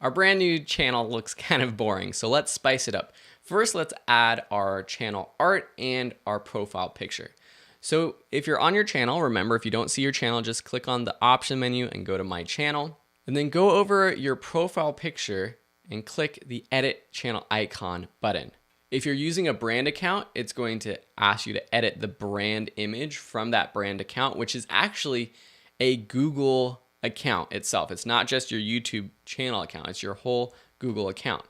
Our brand new channel looks kind of boring, so let's spice it up. First, let's add our channel art and our profile picture. So if you're on your channel, remember, if you don't see your channel, just click on the option menu and go to my channel, and then go over your profile picture and click the edit channel icon button. If you're using a brand account, it's going to ask you to edit the brand image from that brand account, which is actually a Google account itself. It's not just your YouTube channel account, it's your whole Google account.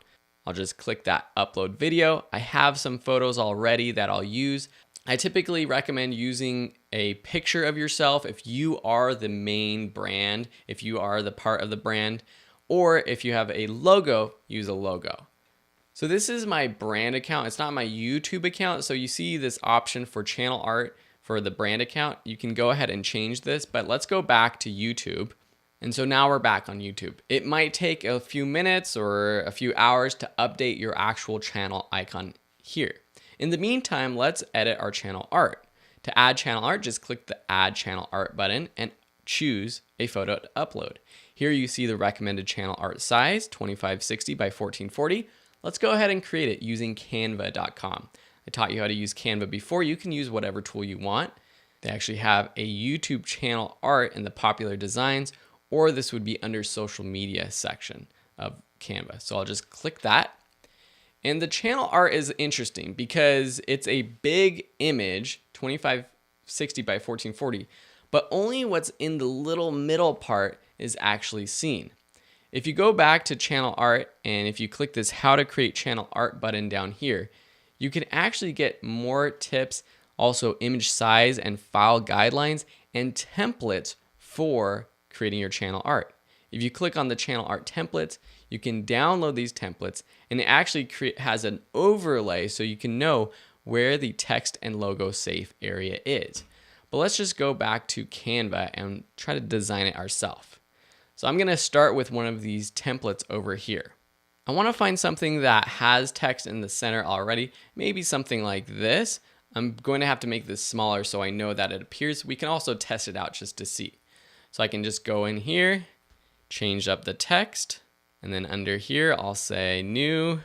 I'll just click that upload video. I have some photos already that I'll use. I typically recommend using a picture of yourself if you are the main brand, if you are the part of the brand, or if you have a logo, use a logo. So this is my brand account. It's not my YouTube account. So you see this option for channel art for the brand account. You can go ahead and change this, but let's go back to YouTube. And so now we're back on YouTube. It might take a few minutes or a few hours to update your actual channel icon here. In the meantime, let's edit our channel art. To add channel art, just click the Add Channel Art button and choose a photo to upload. Here you see the recommended channel art size, 2560 by 1440. Let's go ahead and create it using canva.com. I taught you how to use Canva before. You can use whatever tool you want. They actually have a YouTube channel art in the popular designs, or this would be under social media section of Canva. So I'll just click that. And the channel art is interesting because it's a big image, 2560 by 1440, but only what's in the little middle part is actually seen. If you go back to channel art and if you click this how to create channel art button down here, you can actually get more tips, also image size and file guidelines and templates for creating your channel art. If you click on the channel art templates, you can download these templates and it actually has an overlay so you can know where the text and logo safe area is. But let's just go back to Canva and try to design it ourselves. So I'm going to start with one of these templates over here. I want to find something that has text in the center already, maybe something like this. I'm going to have to make this smaller so I know that it appears. We can also test it out just to see. So I can just go in here, change up the text, and then under here I'll say new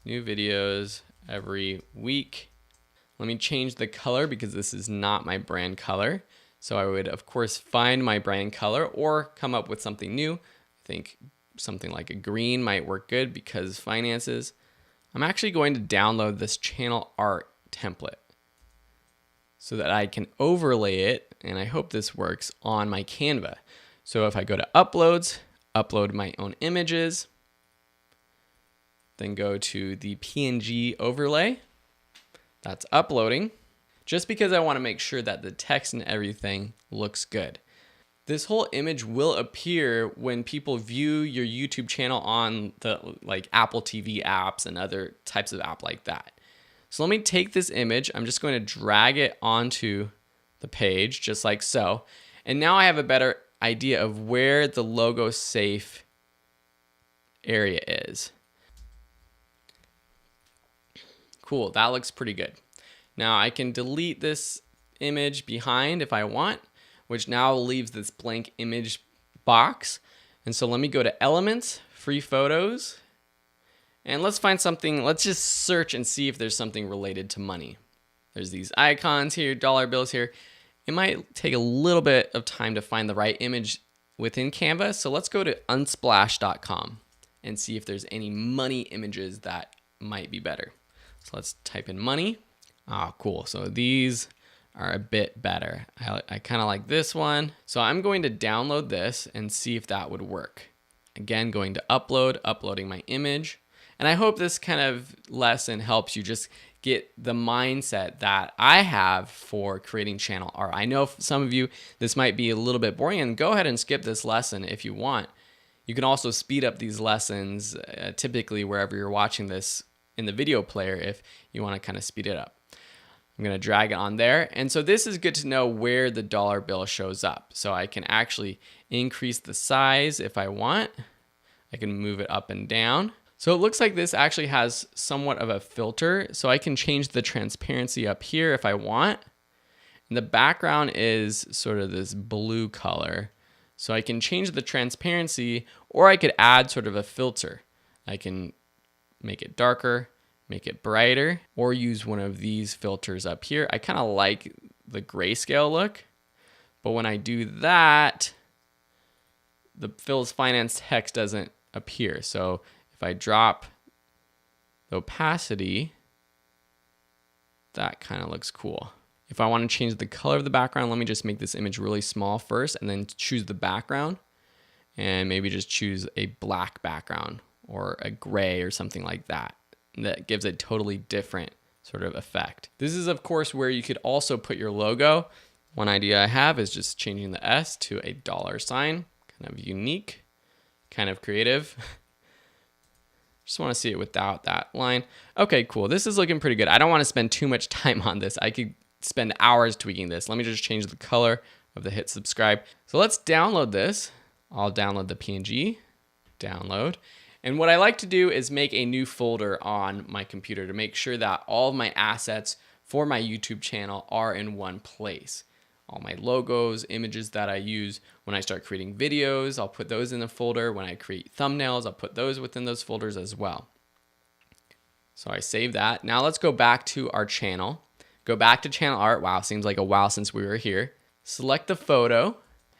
videos every week. Let me change the color because this is not my brand color. So I would of course find my brand color or come up with something new. I think something like a green might work good because finances. I'm actually going to download this channel art template so that I can overlay it, and I hope this works, on my Canva. So if I go to uploads, upload my own images, then go to the PNG overlay, that's uploading, just because I want to make sure that the text and everything looks good. This whole image will appear when people view your YouTube channel on the Apple TV apps and other types of app like that. So let me take this image. I'm just going to drag it onto the page just like so. And now I have a better idea of where the logo safe area is. Cool, that looks pretty good. Now I can delete this image behind if I want, which now leaves this blank image box. And so let me go to Elements, Free Photos, and let's find something. Let's just search and see if there's something related to money. There's these icons here, dollar bills here. It might take a little bit of time to find the right image within Canva. So let's go to unsplash.com and see if there's any money images that might be better. So let's type in money. Ah, cool. So these are a bit better. I kind of like this one. So I'm going to download this and see if that would work. Again, going to uploading my image. And I hope this kind of lesson helps you just get the mindset that I have for creating channel art. I know for some of you, this might be a little bit boring, and go ahead and skip this lesson if you want. You can also speed up these lessons, typically wherever you're watching this in the video player, if you want to kind of speed it up. I'm going to drag it on there. And so this is good to know where the dollar bill shows up. So I can actually increase the size if I want. I can move it up and down. So it looks like this actually has somewhat of a filter. So I can change the transparency up here if I want. And the background is sort of this blue color. So I can change the transparency, or I could add sort of a filter. I can make it darker, make it brighter, or use one of these filters up here. I kind of like the grayscale look, but when I do that, the Phil's Finance text doesn't appear. So if I drop the opacity, that kind of looks cool. If I want to change the color of the background, let me just make this image really small first and then choose the background, and maybe just choose a black background or a gray or something like that. That gives a totally different sort of effect. This is of course where you could also put your logo. One idea I have is just changing the S to a $sign, kind of unique, kind of creative. Just want to see it without that line. Okay, cool. This is looking pretty good. I don't want to spend too much time on this. I could spend hours tweaking this. Let me just change the color of the hit subscribe. So let's download this. I'll download the PNG, download. And what I like to do is make a new folder on my computer to make sure that all of my assets for my YouTube channel are in one place. All my logos, images that I use when I start creating videos, I'll put those in the folder. When I create thumbnails, I'll put those within those folders as well. So I save that. Now let's go back to our channel. Go back to channel art. Wow, seems like a while since we were here. Select the photo,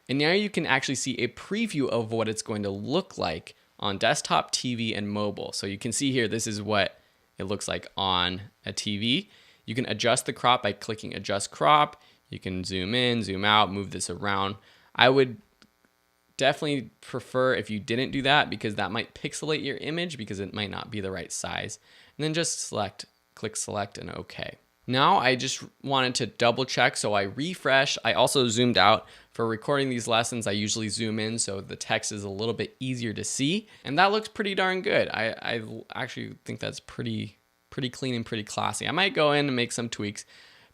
and now you can actually see a preview of what it's going to look like on desktop, TV, and mobile. So you can see here, this is what it looks like on a TV. You can adjust the crop by clicking adjust crop. You can zoom in, zoom out, move this around. I would definitely prefer if you didn't do that, because that might pixelate your image because it might not be the right size. And then just click select and OK. Now I just wanted to double check, so I refresh. I also zoomed out. For recording these lessons, I usually zoom in so the text is a little bit easier to see. And that looks pretty darn good. I actually think that's pretty clean and pretty classy. I might go in and make some tweaks.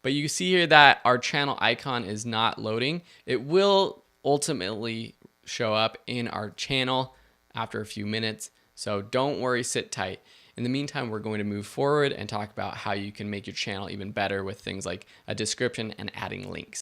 But you see here that our channel icon is not loading. It will ultimately show up in our channel after a few minutes. So don't worry, sit tight. In the meantime, we're going to move forward and talk about how you can make your channel even better with things like a description and adding links.